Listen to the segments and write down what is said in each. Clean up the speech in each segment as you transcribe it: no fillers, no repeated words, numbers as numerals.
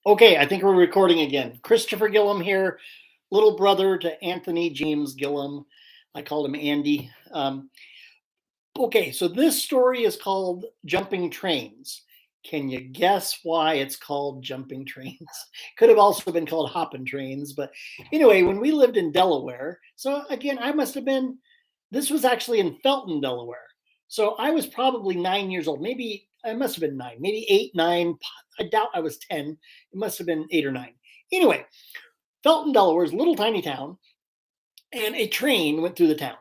Okay, I think we're recording again. Christopher Gillum here, little brother to Anthony James Gillum. I called him Andy. Okay, so this story is called Jumping Trains. Can you guess why it's called Jumping Trains? Could have also been called Hopping Trains, but anyway, when we lived in Delaware, so again, this was actually in Felton, Delaware. So I was probably 9 years old. Maybe I must have been nine, maybe eight, nine. I doubt I was 10. It must have been eight or nine. Anyway, Felton, Delaware is a little tiny town, and a train went through the town.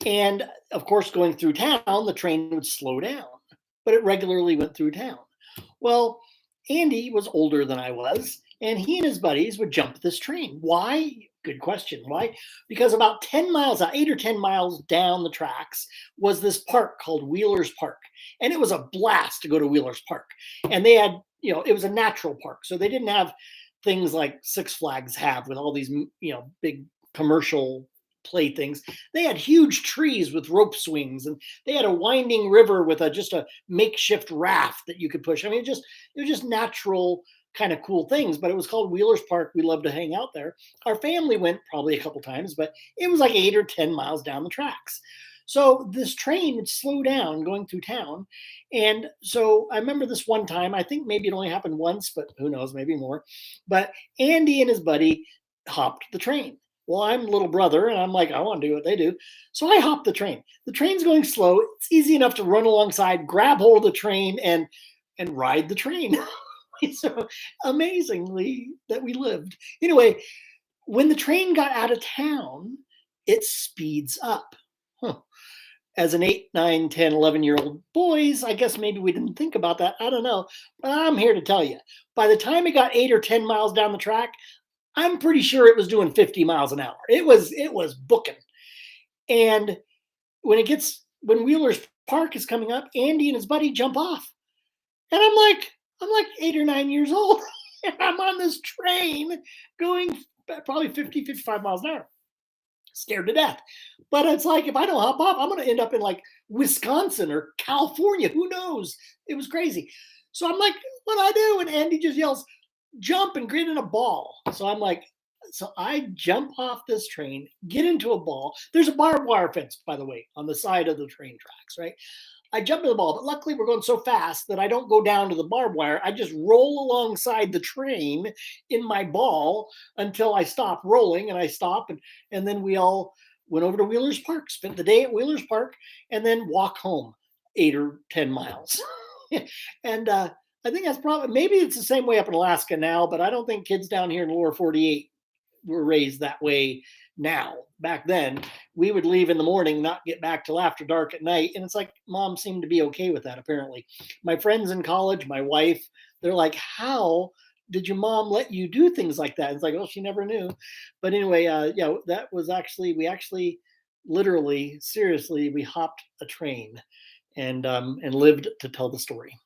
And of course, going through town, the train would slow down, but it regularly went through town. Well, Andy was older than I was, and he and his buddies would jump this train. Why? Good question. Why? Because about 10 miles out, 8 or 10 miles down the tracks, was this park called Wheeler's Park. And it was a blast to go to Wheeler's Park. And they had, it was a natural park. So they didn't have things like Six Flags have with all these, big commercial playthings. They had huge trees with rope swings, and they had a winding river with just a makeshift raft that you could push. I mean, it was just natural kind of cool things, but it was called Wheeler's Park. We loved to hang out there. Our family went probably a couple times, but it was like 8 or 10 miles down the tracks. So this train would slow down going through town. And so I remember this one time, I think maybe it only happened once, but who knows, maybe more. But Andy and his buddy hopped the train. Well, I'm little brother, and I'm like, I want to do what they do. So I hop the train. The train's going slow. It's easy enough to run alongside, grab hold of the train, and ride the train. So amazingly that we lived. Anyway, when the train got out of town, it speeds up. Huh. As an 8, 9, 10, 11-year-old boys, I guess maybe we didn't think about that. I don't know. But I'm here to tell you, by the time it got 8 or 10 miles down the track, I'm pretty sure it was doing 50 miles an hour. It was booking. And when Wheeler's Park is coming up, Andy and his buddy jump off. And I'm like 8 or 9 years old. And I'm on this train going probably 50, 55 miles an hour. Scared to death. But it's like, if I don't hop off, I'm going to end up in like Wisconsin or California. Who knows? It was crazy. So I'm like, what do I do? And Andy just yells, jump and get in a ball. So I jump off this train, get into a ball. There's a barbed wire fence, by the way, on the side of the train tracks, right? I jump in the ball, but luckily we're going so fast that I don't go down to the barbed wire. I just roll alongside the train in my ball until I stop rolling, and I stop, and then we all went over to Wheeler's Park, spent the day at Wheeler's Park, and then walk home 8 or 10 miles. And I think that's probably, maybe it's the same way up in Alaska now, but I don't think kids down here in the lower 48 were raised that way now. Back then, we would leave in the morning, not get back till after dark at night. And it's like mom seemed to be okay with that, apparently. My friends in college, my wife, they're like, how did your mom let you do things like that? It's like, oh, she never knew. But anyway, yeah, that was we actually literally, seriously, we hopped a train and lived to tell the story.